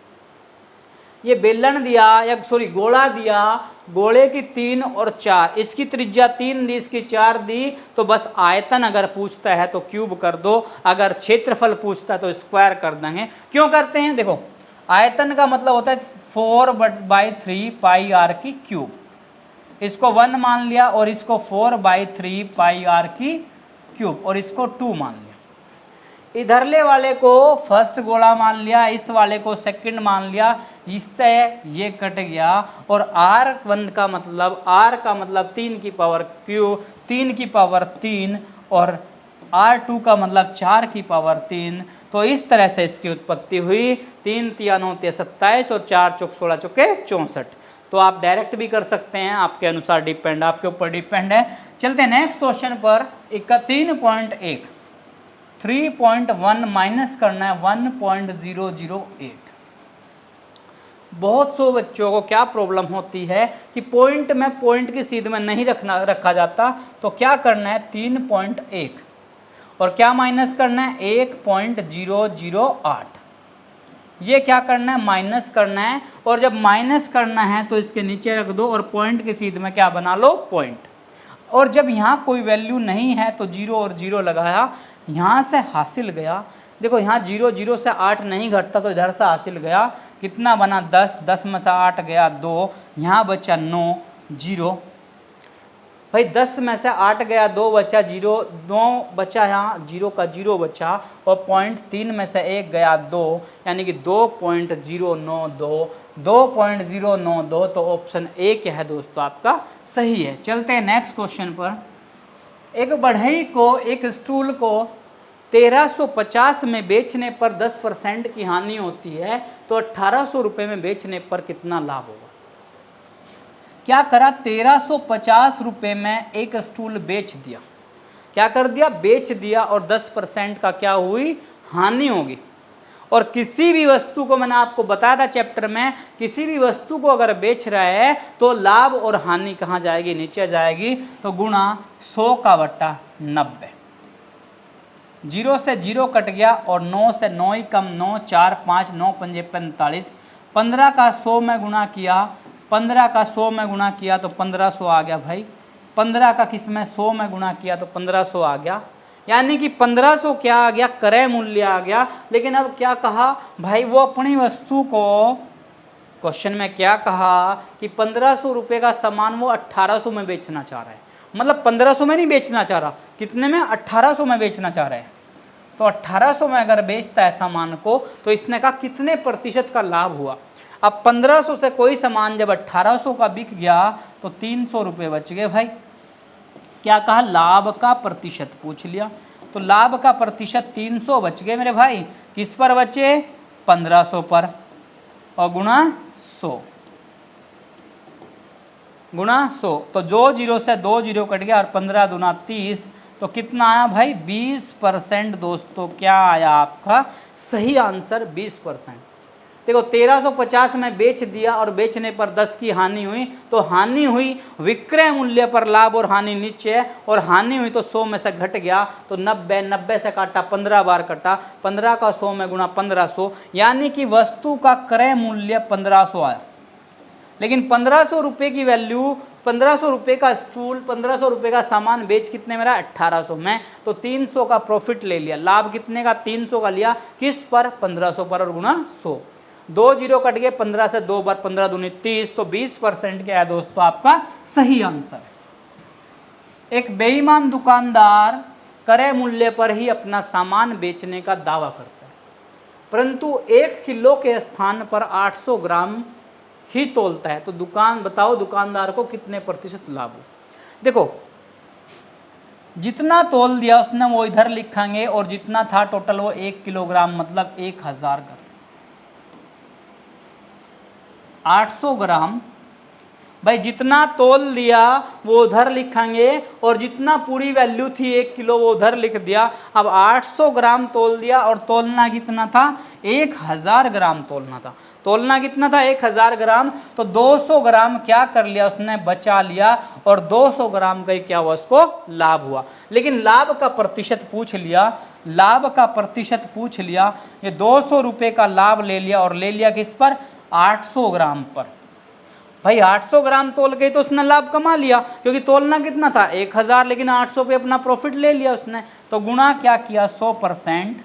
ये बेलन दिया या सॉरी गोला दिया, गोले की 3 और 4, इसकी त्रिज्या 3 दी, इसकी 4 दी, तो बस आयतन अगर पूछता है तो क्यूब कर दो, अगर क्षेत्रफल पूछता है तो स्क्वायर कर देंगे। क्यों करते हैं, देखो आयतन का मतलब होता है 4/3 पाई r की क्यूब, इसको 1 मान लिया, और इसको 4/3 पाई r की क्यूब, और इसको 2 मान लिया। इधरले वाले को फर्स्ट गोला मान लिया, इस वाले को सेकंड मान लिया, इससे ये कट गया, और r1 का मतलब, r का मतलब 3 की पावर क्यूब, 3 की पावर 3, और r2 का मतलब 4 की पावर 3। तो इस तरह से इसकी उत्पत्ति हुई। 3 × 9 = 27, और 4 × 16 = 64। तो आप डायरेक्ट भी कर सकते हैं, आपके अनुसार डिपेंड, आपके ऊपर डिपेंड है। चलते हैं नेक्स्ट क्वेश्चन पर। 3.1, 3.1 माइनस करना है 1.008। बहुत सौ बच्चों को क्या प्रॉब्लम होती है कि पॉइंट में पॉइंट की सीध में नहीं रखा जाता, तो क्या करना है 3.1 और क्या माइनस करना है 1.008, ये क्या करना है माइनस करना है। और जब माइनस करना है तो इसके नीचे रख दो और पॉइंट की सीध में क्या बना लो पॉइंट। और जब यहाँ कोई वैल्यू नहीं है तो 0 और 0 लगाया, यहाँ से हासिल गया। देखो यहाँ 0 0 से 8 नहीं घटता तो इधर से हासिल गया, कितना बना 10, 10 में से 8 गया 2, यहाँ बचा 9 0। भाई 10 में से 8 गया 2 बचा 0, 2 बचा, यहाँ 0 का 0 बचा और पॉइंट 3 में से 1 गया 2, यानी कि 2.092, 2.092। तो ऑप्शन ए क्या है दोस्तों आपका सही है। चलते हैं नेक्स्ट क्वेश्चन पर। एक बढ़ई को एक स्टूल को 1350 में बेचने पर 10% की हानि होती है, तो 1800 रुपये में बेचने पर कितना लाभ होगा। क्या करा 1350 रुपये में एक स्टूल बेच दिया, क्या कर दिया बेच दिया, और 10% का क्या हुई हानि होगी। और किसी भी वस्तु को मैंने आपको बताया था चैप्टर में, किसी भी वस्तु को अगर बेच रहा है तो लाभ और हानि कहाँ जाएगी नीचे जाएगी, तो गुणा 100 का बट्टा 90। 0 से 0 कट गया और 9 से 9 ही कम 9, 4 5 9 पंजे 45, 15 का 100 में गुणा किया, 15 का 100 में गुणा किया तो 1500 आ गया भाई। 15 का किस में 100 में गुणा किया तो 1500 आ गया, यानी कि 1500 क्या आ गया क्रय मूल्य आ गया। लेकिन अब क्या कहा भाई, वो अपनी वस्तु को क्वेश्चन में क्या कहा कि 1500 रुपये का सामान वो 1800 में बेचना चाह रहा है, मतलब 1500 में नहीं बेचना चाह रहा, कितने में 1800 में बेचना चाह रहा है। तो 1800 में अगर बेचता है सामान को तो इसने कहा कितने प्रतिशत का लाभ हुआ। अब 1500 से कोई सामान जब 1800 का बिक गया तो 300 रुपये बच गए भाई। क्या कहा लाभ का प्रतिशत पूछ लिया, तो लाभ का प्रतिशत 300 बच गए मेरे भाई। किस पर बचे 1500 पर, और गुणा 100, गुणा 100, तो 2 0 से 2 0 कट गया और 15 दूना 30, तो कितना आया भाई 20%। दोस्तों क्या आया आपका सही आंसर 20%। देखो 1350 में बेच दिया और बेचने पर 10 की हानि हुई, तो हानि हुई विक्रय मूल्य पर, लाभ और हानि नीचे है, और हानि हुई तो 100 में से घट गया तो 90, 90 से काटा 15 बार कटा, 15 का 100 में गुणा 1500, यानी कि वस्तु का क्रय मूल्य 1500 आया। लेकिन 1500 रुपये की वैल्यू, 1500 रुपये का स्टूल, 1500 रुपये का सामान बेच कितने मेरा 1800 में, तो 300 का प्रॉफिट ले लिया। लाभ कितने का 300 का लिया, किस पर 1500 पर, और गुणा 100। 2 0 कट गए, 15 से 2 बार 15 दूनी 30, तो 20% क्या है दोस्तों आपका सही आंसर। एक बेईमान दुकानदार क्रय मूल्य पर ही अपना सामान बेचने का दावा करता है, परंतु 1 किलो के स्थान पर 800 ग्राम ही तोलता है, तो बताओ दुकानदार को कितने प्रतिशत लाभ हो। देखो जितना तोल दिया उसने वो इधर लिखेंगे, और जितना था टोटल वो 1 किलोग्राम, मतलब 1000 ग्राम। 800 ग्राम भाई, जितना तोल दिया वो उधर लिखेंगे, और जितना पूरी वैल्यू थी 1 किलो वो उधर लिख दिया। अब 800 ग्राम तोल दिया और तोलना कितना था 1000 ग्राम तोलना था। तोलना कितना था 1000 ग्राम, तो 200 ग्राम क्या कर लिया उसने बचा लिया, और 200 ग्राम का ही क्या हुआ उसको लाभ हुआ। लेकिन लाभ का प्रतिशत पूछ लिया, लाभ का प्रतिशत पूछ लिया, ये 200 रुपये का लाभ ले लिया, और ले लिया किस पर 800 ग्राम पर। भाई 800 ग्राम तोल के तो उसने लाभ कमा लिया, क्योंकि तोलना कितना था 1000, लेकिन 800 पे अपना प्रॉफिट ले लिया उसने। तो गुणा क्या किया 100%,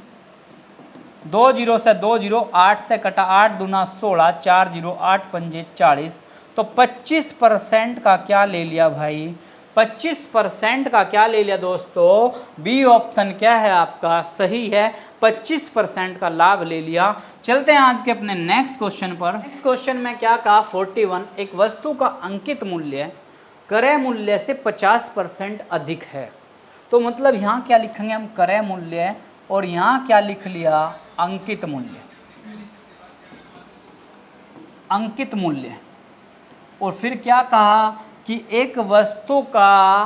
2 0 से 2 0, 8 से कटा 8 दूना 16, 4 0 8 पंजे 40, तो 25% का क्या ले लिया भाई, 25% का क्या ले लिया दोस्तों, बी ऑप्शन क्या है आपका सही है, 25% का लाभ ले लिया। चलते हैं आज के अपने नेक्स्ट क्वेश्चन पर। नेक्स्ट क्वेश्चन में क्या कहा 41, एक वस्तु का अंकित मूल्य क्रय मूल्य से 50% अधिक है। तो मतलब यहाँ क्या लिखेंगे हम क्रय मूल्य, और यहाँ क्या लिख लिया अंकित मूल्य, अंकित मूल्य। और फिर क्या कहा कि एक वस्तु का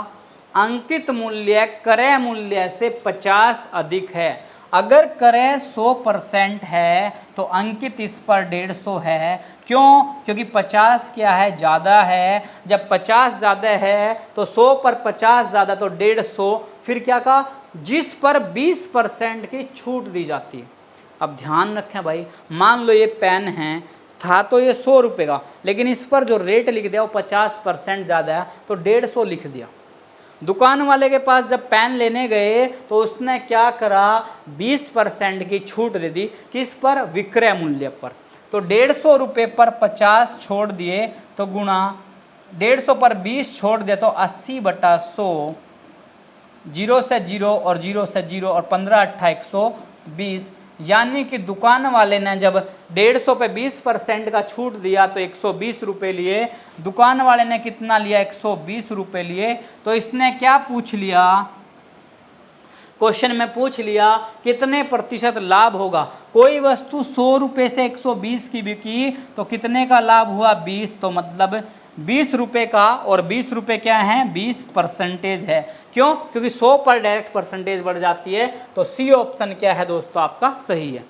अंकित मूल्य क्रय मूल्य से 50 अधिक है। अगर करें 100% है तो अंकित इस पर 150 है। क्यों? क्योंकि 50 क्या है, ज़्यादा है। जब 50 ज़्यादा है तो 100 पर 50 ज़्यादा तो 150। फिर क्या कहा, जिस पर 20% की छूट दी जाती है। अब ध्यान रखें भाई, मान लो ये पेन है, था तो ये 100 रुपये का, लेकिन इस पर जो रेट लिख दिया वो 50% ज़्यादा है तो 150 लिख दिया। दुकान वाले के पास जब पेन लेने गए तो उसने क्या करा, 20% की छूट दे दी, किस पर, विक्रय मूल्य पर। तो 150 रुपये पर 50 छोड़ दिए तो गुणा 150 पर 20 छोड़ दिया तो 80/100, 0 से 0 और 0 से 0 और 15 अट्ठा 120। यानी कि दुकान वाले ने जब 150 पे 20% का छूट दिया तो 120 रुपये लिए। दुकान वाले ने कितना लिया, 120 रुपये लिए। तो इसने क्या पूछ लिया, क्वेश्चन में पूछ लिया कितने प्रतिशत लाभ होगा। कोई वस्तु 100 रुपये से 120 की बिकी तो कितने का लाभ हुआ, 20। तो मतलब 20 रुपये का, और 20 रुपये क्या है, 20% है। क्यों? क्योंकि 100 पर डायरेक्ट परसेंटेज बढ़ जाती है। तो सी ऑप्शन क्या है दोस्तों आपका सही है।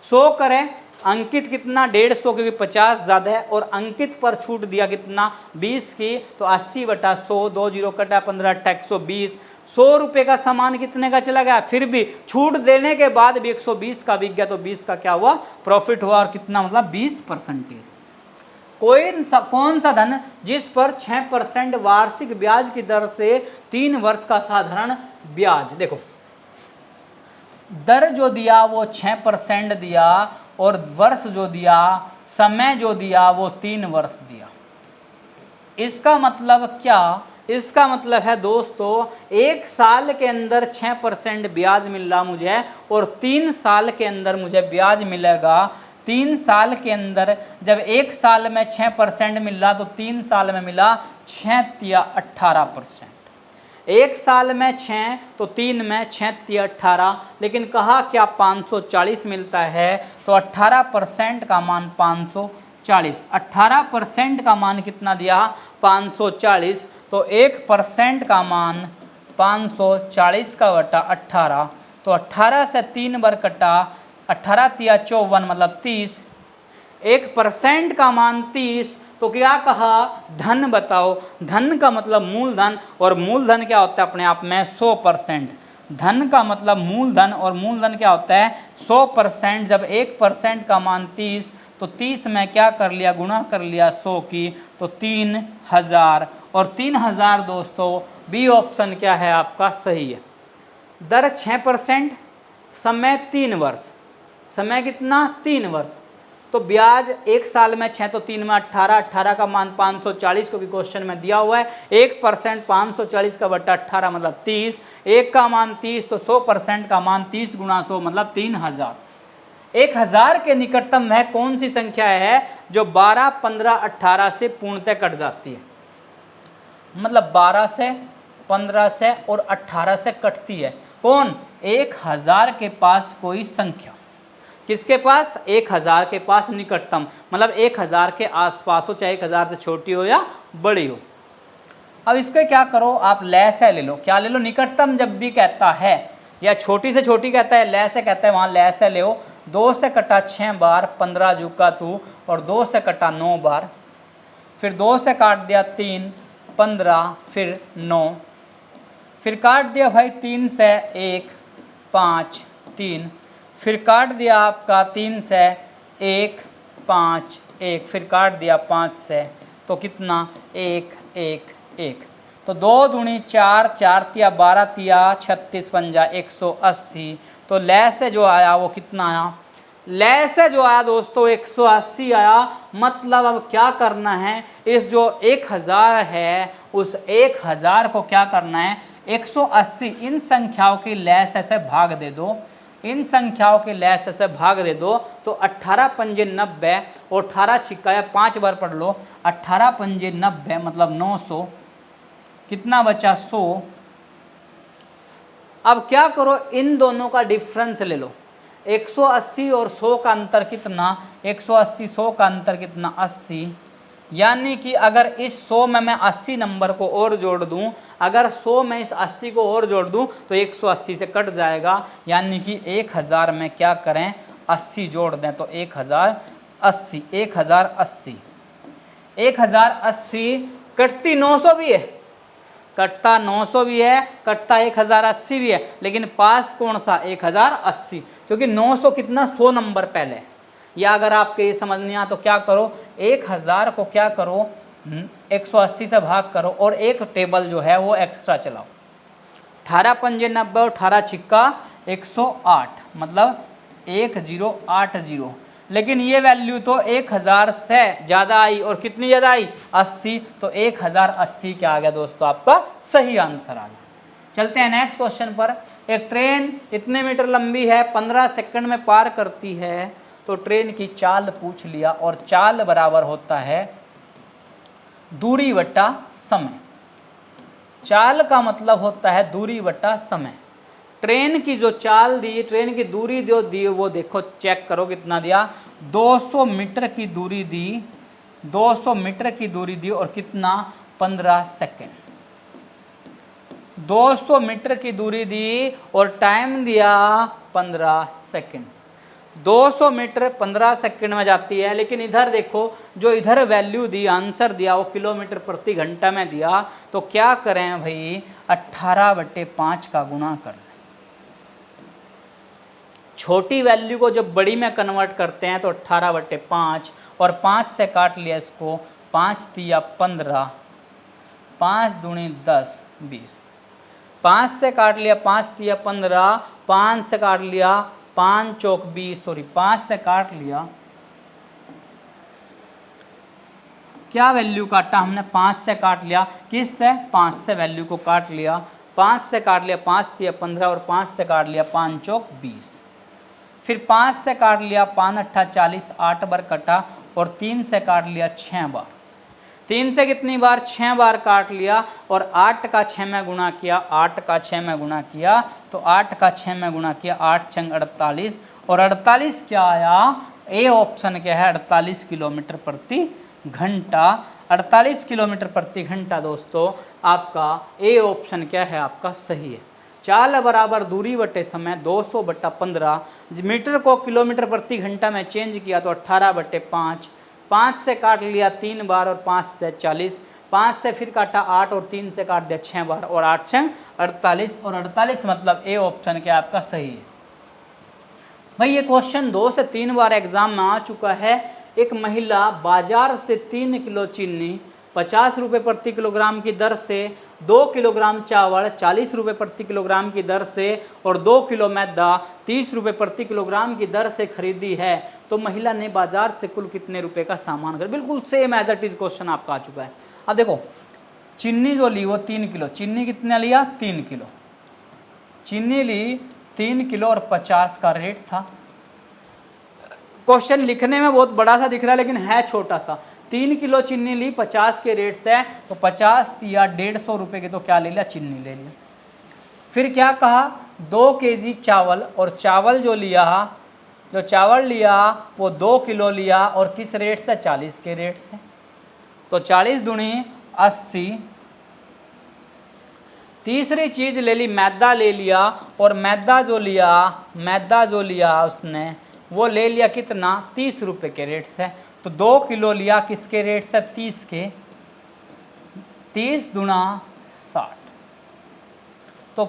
100 करें, अंकित कितना, 150, क्योंकि 50 ज़्यादा है, और अंकित पर छूट दिया कितना, 20 की। तो 80/100, 2 0 कटा 15 अट्ठा 120। 100 रुपये का सामान कितने का चला गया, फिर भी छूट देने के बाद भी 120 का बिक गया तो 20 का क्या हुआ, प्रॉफिट हुआ। और कितना, मतलब 20%। कौन सा धन जिस पर 6% वार्षिक ब्याज की दर से 3 वर्ष का साधारण ब्याज। देखो दर जो दिया वो 6% दिया, और वर्ष जो दिया, समय जो दिया वो 3 वर्ष दिया। इसका मतलब क्या, इसका मतलब है दोस्तों 1 साल के अंदर 6% ब्याज मिल रहा मुझे, और 3 साल के अंदर मुझे ब्याज मिलेगा। 3 साल के अंदर जब 1 साल में 6% मिल रहा तो 3 साल में मिला 6 या 18%। 1 साल में 6 तो 3 में 6 या 18, लेकिन कहा क्या 540 मिलता है। तो 18% का मान 540, 18% का मान कितना दिया, 540। तो 1% का मान 540 का बटा 18। तो 18 से 3 बार कटा, 18 तिया 54 मतलब 30। 1% का मान 30। तो क्या कहा, धन बताओ। धन का मतलब मूलधन, और मूलधन क्या होता है अपने आप में 100%। धन का मतलब मूलधन, और मूलधन क्या होता है 100%। जब 1% का मान 30 तो 30 में क्या कर लिया, गुणा कर लिया 100 की, तो 3000। और 3000 दोस्तों बी ऑप्शन क्या है आपका सही है। दर 6%, समय 3 वर्ष, समय कितना 3 वर्ष। तो ब्याज 1 साल में 6 तो 3 में 18, 18 का मान 540 क्योंकि क्वेश्चन में दिया हुआ है। 1% 540 का बटा 18 मतलब 30। 1 का मान 30 तो 100% का मान 30 गुणा 100 मतलब 3000। 1000 के निकटतम वह कौन सी संख्या है जो 12, 15, 18 से पूर्णतः कट जाती है। मतलब 12 से, 15 से और 18 से कटती है। कौन, 1000 के पास कोई संख्या। किसके पास, 1000 के पास निकटतम, मतलब 1000 के आसपास हो, चाहे 1000 से छोटी हो या बड़ी हो। अब इसके क्या करो, आप लय ले लो। क्या ले लो, निकटतम जब भी कहता है या छोटी से छोटी कहता है, लय से कहता है, वहाँ लय से ले। 2 से कटा 6 बार, 15 जुका 2, और 2 से कटा 9 बार, फिर 2 से काट दिया 3, 15, फिर 9, फिर काट दिया भाई 3 से 1, 5, 3, फिर काट दिया आपका 3 से 1, 5, 1, फिर काट दिया 5 से, तो कितना 1, 1, 1। तो 2 दूनी 4, 4 तिया 12 तिया 36 पंजा 180। तो लय से जो आया वो कितना आया, लय से जो आया दोस्तों 180 आया। मतलब अब क्या करना है, इस जो 1000 है उस 1000 को क्या करना है, 180 इन संख्याओं की लय से भाग दे दो। इन संख्याओं के लय से भाग दे दो तो 18 पंजे 90, और 18 छिक्का 5 बार पढ़ लो, 18 पंजे 90 मतलब 900। कितना बचा 100। अब क्या करो, इन दोनों का डिफरेंस ले लो। 180 और 100 का अंतर कितना, 180 100 का अंतर कितना 80, यानी कि अगर इस 100 में मैं 80 नंबर को और जोड़ दूं, अगर 100 में इस 80 को और जोड़ दूं तो 180 से कट जाएगा, यानी कि 1000 में क्या करें 80 जोड़ दें तो 1080, 1080, 1080 कटती 900 भी है, कटता 900 भी है, कटता 1080 भी है, लेकिन पास कौन सा 1080, क्योंकि 900 कितना 100 नंबर पहले। या अगर आपके ये समझ नहीं आया तो क्या करो, 1000 को क्या करो 180 से भाग करो और एक टेबल जो है वो एक्स्ट्रा चलाओ। 18 पंजे 90 और 18 छिक्का 108, मतलब 1080। लेकिन ये वैल्यू तो 1000 से ज़्यादा आई, और कितनी ज़्यादा आई 80, तो 1080 क्या आ गया दोस्तों आपका सही आंसर आ गया। चलते हैं नेक्स्ट क्वेश्चन पर। एक ट्रेन इतने मीटर लंबी है, 15 सेकंड में पार करती है, तो ट्रेन की चाल पूछ लिया, और चाल बराबर होता है दूरी बटा समय। चाल का मतलब होता है दूरी बटा समय। ट्रेन की जो चाल दी, ट्रेन की दूरी जो दी वो देखो चेक करो कितना दिया, 200 मीटर की दूरी दी, 200 मीटर की दूरी दी, और कितना 15 सेकंड। 200 मीटर की दूरी दी और टाइम दिया 15 सेकंड। 200 मीटर 15 सेकंड में जाती है, लेकिन इधर देखो जो इधर वैल्यू दी, आंसर दिया वो किलोमीटर प्रति घंटा में दिया, तो क्या करें भाई 18/5 का गुणा कर लें। छोटी वैल्यू को जब बड़ी में कन्वर्ट करते हैं तो 18/5, और 5 से काट लिया इसको, 5 तिया 15, 5 दूनी 10 20, 5 से काट लिया 5 तिया 15, 5 से काट लिया 5 चौक 20, सॉरी 5 से काट लिया, क्या वैल्यू काटा हमने 5 से काट लिया, किस से 5 से वैल्यू को काट लिया, 5 से काट लिया 5 तिया 15, और 5 से काट लिया 5 चौक 20, फिर 5 से काट लिया 5 8 40, 8 बार कटा, और 3 से काट लिया 6 बार। 3 से कितनी बार 6 बार काट लिया, और 8 का 6 में गुणा किया, 8 का 6 में गुणा किया, तो 8 का 6 में गुणा किया, 8 छंग 48, और 48 क्या आया, ए ऑप्शन क्या है 48 किलोमीटर प्रति घंटा। 48 किलोमीटर प्रति घंटा दोस्तों आपका ए ऑप्शन क्या है आपका सही है। चाल बराबर दूरी बटे समय, 200/15, मीटर को किलोमीटर प्रति घंटा में चेंज किया तो 18/5, 5 से काट लिया 3 बार, और 5 से 40, 5 से फिर काटा 8, और 3 से काट दिया 6 बार, और 8 6 48, और 48 मतलब ए ऑप्शन क्या आपका सही है। भाई ये क्वेश्चन 2 से 3 बार एग्जाम में आ चुका है। एक महिला बाजार से 3 किलो चीनी 50 रुपये प्रति किलोग्राम की दर से, 2 किलोग्राम चावल 40 रुपये प्रति किलोग्राम की दर से, और 2 किलो मैदा 30 रुपये प्रति किलोग्राम की दर से खरीदी है, तो महिला ने बाजार से कुल कितने रुपए का सामान खरीदा। बिल्कुल same as it is question आपका आ चुका है। अब देखो चीनी जो ली वो 3 किलो, चीनी कितना लिया 3 किलो, चीनी ली 3 किलो और 50 का रेट था। क्वेश्चन लिखने में बहुत बड़ा सा दिख रहा है लेकिन है छोटा सा। 3 किलो चीनी ली 50 के रेट से, तो 50 या 150 रुपये की, तो क्या ले लिया चीनी ले लिया। फिर क्या कहा 2 केजी चावल, और चावल जो लिया, जो चावल लिया वो 2 किलो लिया, और किस रेट से 40 के रेट से, तो 40 दूनी 80। तीसरी चीज ले ली मैदा ले लिया, और मैदा जो लिया उसने वो ले लिया कितना 30 रुपये के रेट से, तो 2 किलो लिया किसके रेट से 30 के, 30 दूना 60। तो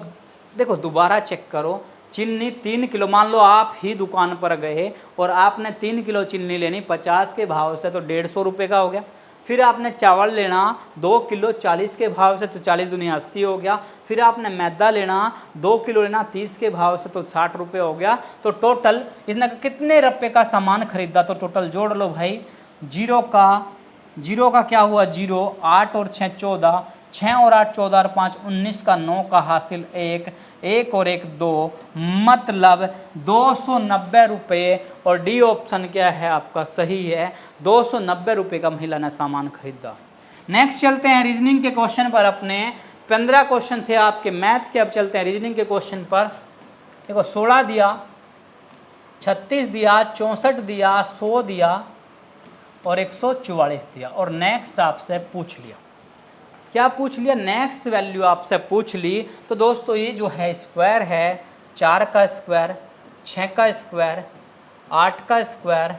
देखो दोबारा चेक करो, चीनी 3 किलो, मान लो आप ही दुकान पर गए और आपने 3 किलो चीनी लेनी 50 के भाव से, तो 150 रुपये का हो गया। फिर आपने चावल लेना 2 किलो 40 के भाव से, तो 40 दुनिया 80 हो गया। फिर आपने मैदा लेना 2 किलो लेना 30 के भाव से, तो 60 रुपये हो गया। तो टोटल इसने कितने रुपये का सामान खरीदा, तो टोटल जोड़ लो भाई। जीरो का क्या हुआ 0, 8 और 6 14, 6 और 8 14 और 5 19 का 9 का हासिल 1, 1 और 1 2, मतलब 290 रुपये। और डी ऑप्शन क्या है आपका सही है, 290 रुपये का महिला ने सामान खरीदा। नेक्स्ट चलते हैं रीजनिंग के क्वेश्चन पर। अपने 15 क्वेश्चन थे आपके मैथ्स के, अब चलते हैं रीजनिंग के क्वेश्चन पर। देखो 16 दिया, 36 दिया, 64 दिया, 100 दिया, और 144 दिया। और नेक्स्ट आपसे पूछ लिया, क्या पूछ लिया, नेक्स्ट वैल्यू आपसे पूछ ली। तो दोस्तों ये जो है स्क्वायर है, 4 का स्क्वायर, 6 का स्क्वायर, 8 का स्क्वायर,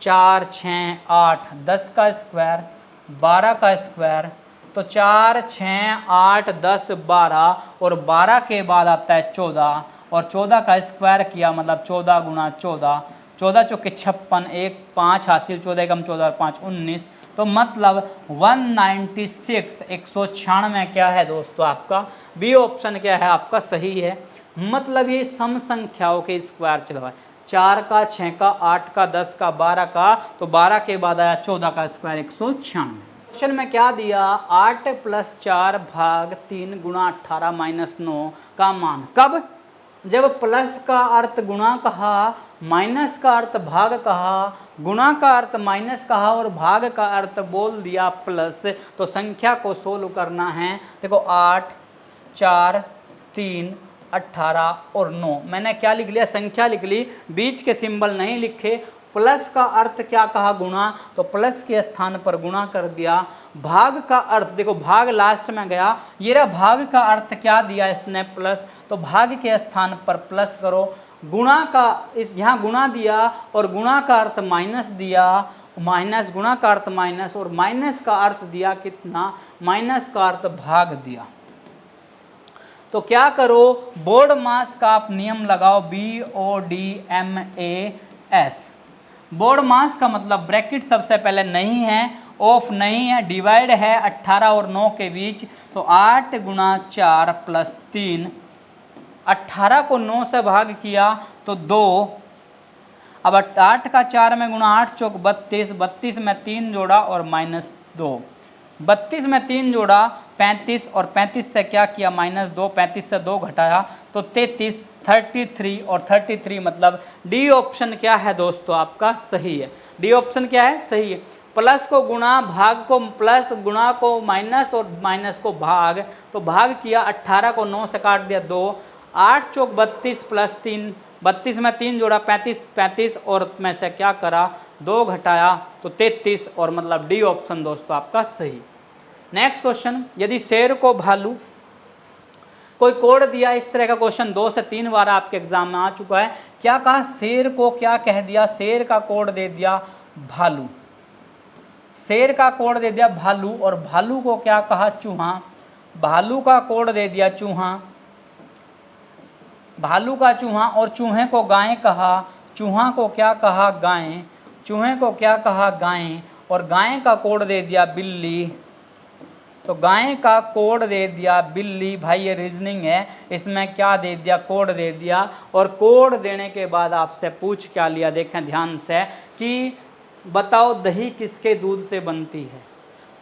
4 6 8 10 का स्क्वायर, 12 का स्क्वायर। तो 4 6 8 10 12 और 12 के बाद आता है 14 और 14 का स्क्वायर किया मतलब 14 गुणा 14, 14 चौके 56, 1 5 हासिल, 14 कम 14 और 5 19। तो मतलब 196 196 क्या है दोस्तों आपका, बी ऑप्शन क्या है आपका सही है। मतलब ये सम संख्याओं के स्क्वायर चलवा, 4 का 6 का 8 का 10 का 12 का, तो 12 के बाद आया 14 का स्क्वायर 196। क्वेश्चन में क्या दिया, 8 + 4 भाग 3 गुणा 18 - 9 का मान। कब, जब प्लस का अर्थ गुणा कहा, माइनस का अर्थ भाग कहा, गुणा का अर्थ माइनस कहा और भाग का अर्थ बोल दिया प्लस, तो संख्या को सोल्व करना है। देखो 8 4 3 18 और 9, मैंने क्या लिख लिया, संख्या लिख ली, बीच के सिंबल नहीं लिखे। प्लस का अर्थ क्या कहा, गुणा, तो प्लस के स्थान पर गुणा कर दिया। भाग का अर्थ देखो, भाग लास्ट में गया, ये रहा भाग का अर्थ क्या दिया इसने, प्लस, तो भाग के स्थान पर प्लस करो। गुणा का इस यहाँ गुणा दिया और गुणा का अर्थ माइनस दिया, माइनस, गुणा का अर्थ माइनस और माइनस का अर्थ दिया कितना, माइनस का अर्थ भाग दिया। तो क्या करो, बोर्ड मास का आप नियम लगाओ, BODMAS। बोर्ड मास का मतलब ब्रैकेट सबसे पहले नहीं है, ऑफ नहीं है, डिवाइड है 18 और 9 के बीच, तो 8 गुणा 4 + 3, 18 को 9 से भाग किया तो 2, अब 8 का 4 में गुणा, 8 चौक 32, 32 में 3 जोड़ा और -2, 32 में 3 जोड़ा 35 और 35 से क्या किया -2, 35 से 2 घटाया तो 33, 33 और 33 मतलब डी ऑप्शन क्या है दोस्तों आपका सही है। डी ऑप्शन क्या है, सही है। प्लस को गुणा, भाग को प्लस, गुणा को माइनस और माइनस को भाग, तो भाग किया 18 को 9 से काट दिया 2, 8 चौक 32 + 3, 32 में 3 जोड़ा 35, 35 और में से क्या करा 2 घटाया तो 33 और मतलब डी ऑप्शन दोस्तों आपका सही। नेक्स्ट क्वेश्चन, यदि शेर को भालू, कोई कोड दिया, इस तरह का क्वेश्चन 2 से 3 बार आपके एग्जाम में आ चुका है। क्या कहा, शेर को क्या कह दिया, शेर का कोड दे दिया भालू, शेर का कोड दे दिया भालू और भालू को क्या कहा चूहा, भालू का कोड दे दिया चूहा, भालू का चूहा और चूहे को गाय कहा, चूहा को क्या कहा गाय, चूहे को क्या कहा गाय और गाय का कोड दे दिया बिल्ली, तो गाय का कोड दे दिया बिल्ली। भाई ये रीजनिंग है, इसमें क्या दे दिया, कोड दे दिया। और कोड देने के बाद आपसे पूछ क्या लिया, देखें ध्यान से, कि बताओ दही किसके दूध से बनती है।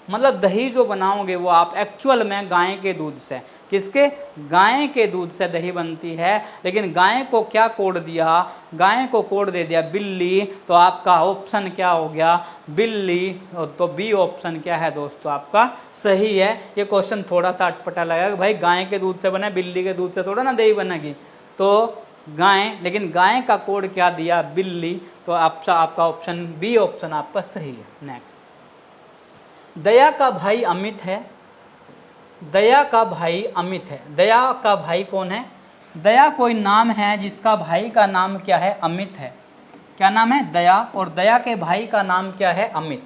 मतलब दही जो बनाओगे वो आप एक्चुअल में गाय के दूध से, किसके, गाय के दूध से दही बनती है। लेकिन गाय को क्या कोड दिया, गाय को कोड दे दिया बिल्ली, तो आपका ऑप्शन क्या हो गया, बिल्ली। तो बी ऑप्शन क्या है दोस्तों आपका सही है। ये क्वेश्चन थोड़ा सा अटपटा लगा, भाई गाय के दूध से बना, बिल्ली के दूध से थोड़ा ना दही बनेगी, तो गाय, लेकिन गाय का कोड क्या दिया बिल्ली, तो आपका ऑप्शन बी ऑप्शन आपका सही है। नेक्स्ट, दया का भाई अमित है, दया का भाई अमित है, दया का भाई कौन है, दया कोई नाम है जिसका भाई का नाम क्या है, अमित है। क्या नाम है, दया, और दया के भाई का नाम क्या है, अमित।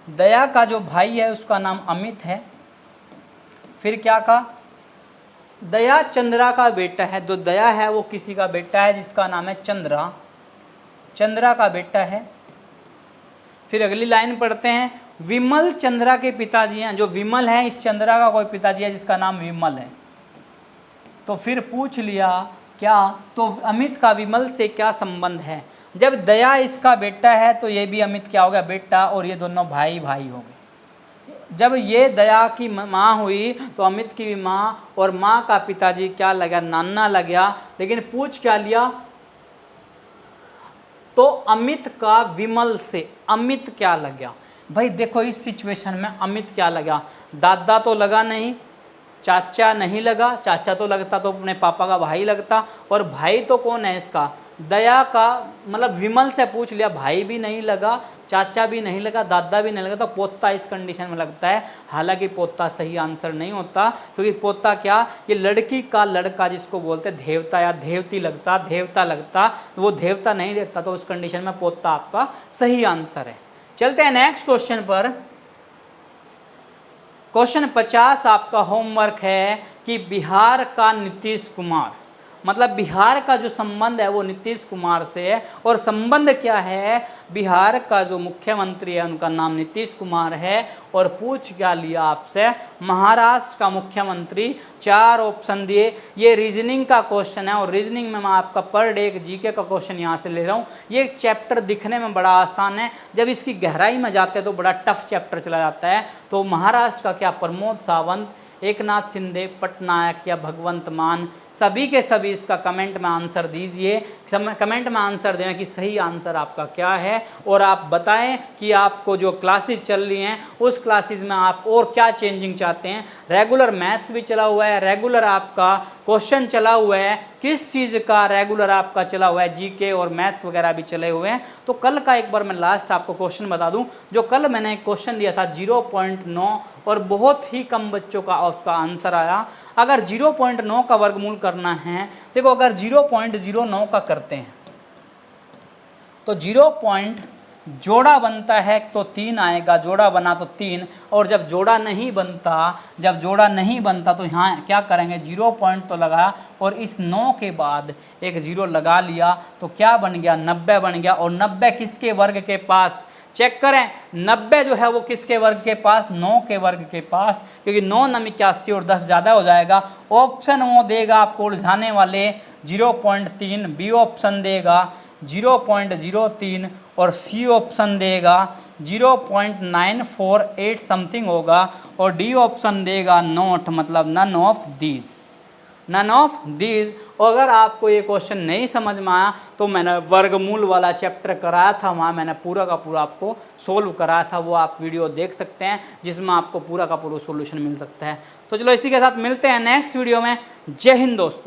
दया का जो भाई है उसका नाम अमित है। फिर क्या कहा, दया चंद्रा का बेटा है, जो दया है वो किसी का बेटा है जिसका नाम है चंद्रा, चंद्रा का बेटा है। फिर अगली लाइन पढ़ते हैं, विमल चंद्रा के पिताजी हैं, जो विमल है इस चंद्रा का कोई पिताजी है जिसका नाम विमल है। तो फिर पूछ लिया क्या, तो अमित का विमल से क्या संबंध है। जब दया इसका बेटा है तो ये भी अमित क्या हो गया, बेटा, और ये दोनों भाई भाई हो गए। जब ये दया की माँ हुई तो अमित की भी माँ, और माँ का पिताजी क्या लगा, नाना लग गया। लेकिन पूछ क्या लिया, तो अमित का विमल से अमित क्या लग गया। भाई देखो इस सिचुएशन में अमित क्या लगा, दादा तो लगा नहीं, चाचा नहीं लगा, चाचा तो लगता तो अपने पापा का भाई लगता, और भाई तो कौन है इसका, दया का मतलब विमल से पूछ लिया, भाई भी नहीं लगा, चाचा भी नहीं लगा, दादा भी नहीं लगा, तो पोता इस कंडीशन में लगता है। हालांकि पोता सही आंसर नहीं होता, क्योंकि पोता क्या, ये लड़की का लड़का जिसको बोलते हैं देवता या देवती लगता, देवता लगता, वो देवता नहीं देखता, तो उस कंडीशन में पोता आपका सही आंसर है। चलते हैं नेक्स्ट क्वेश्चन पर। क्वेश्चन 50 आपका होमवर्क है कि बिहार का नीतीश कुमार, मतलब बिहार का जो संबंध है वो नीतीश कुमार से है। और संबंध क्या है, बिहार का जो मुख्यमंत्री है उनका नाम नीतीश कुमार है। और पूछ क्या लिया आपसे, महाराष्ट्र का मुख्यमंत्री। 4 ऑप्शन दिए। ये रीजनिंग का क्वेश्चन है, और रीजनिंग में मैं आपका पर डे एक जीके का क्वेश्चन यहाँ से ले रहा हूँ। ये चैप्टर दिखने में बड़ा आसान है, जब इसकी गहराई में जाते हैं तो बड़ा टफ चैप्टर चला जाता है। तो महाराष्ट्र का क्या, प्रमोद सावंत, एकनाथ शिंदे, पटनायक या भगवंत मान। सभी के सभी इसका कमेंट में आंसर दीजिए, कमेंट में आंसर दें कि सही आंसर आपका क्या है। और आप बताएं कि आपको जो क्लासेस चल रही हैं उस क्लासेस में आप और क्या चेंजिंग चाहते हैं। रेगुलर मैथ्स भी चला हुआ है, रेगुलर आपका क्वेश्चन चला हुआ है, किस चीज़ का रेगुलर आपका चला हुआ है, जीके और मैथ्स वगैरह भी चले हुए हैं। तो कल का एक बार मैं लास्ट आपको क्वेश्चन बता दूं, जो कल मैंने एक क्वेश्चन दिया था 0.9 और बहुत ही कम बच्चों का उसका आंसर आया। अगर 0.9 का वर्गमूल करना है, देखो अगर 0.09 का करते हैं तो 0. जोड़ा बनता है तो 3 आएगा, जोड़ा बना तो 3। और जब जोड़ा नहीं बनता तो यहाँ क्या करेंगे, 0 पॉइंट तो लगाया और इस 9 के बाद एक 0 लगा लिया, तो क्या बन गया, 90 बन गया। और 90 किसके वर्ग के पास, चेक करें 90 जो है वो किसके वर्ग के पास, 9 के वर्ग के पास, क्योंकि 9 9 81 और 10 ज़्यादा हो जाएगा। ऑप्शन वो देगा आपको उलझाने वाले 0.3, बी ऑप्शन देगा 0.03 और सी ऑप्शन देगा 0.948 समथिंग होगा, और डी ऑप्शन देगा नॉट, मतलब नन ऑफ दीज। और अगर आपको ये क्वेश्चन नहीं समझ में आया तो मैंने वर्गमूल वाला चैप्टर कराया था, वहाँ मैंने पूरा का पूरा आपको सोल्व कराया था, वो आप वीडियो देख सकते हैं जिसमें आपको पूरा का पूरा सॉल्यूशन मिल सकता है। तो चलो इसी के साथ मिलते हैं नेक्स्ट वीडियो में। जय हिंद दोस्तों।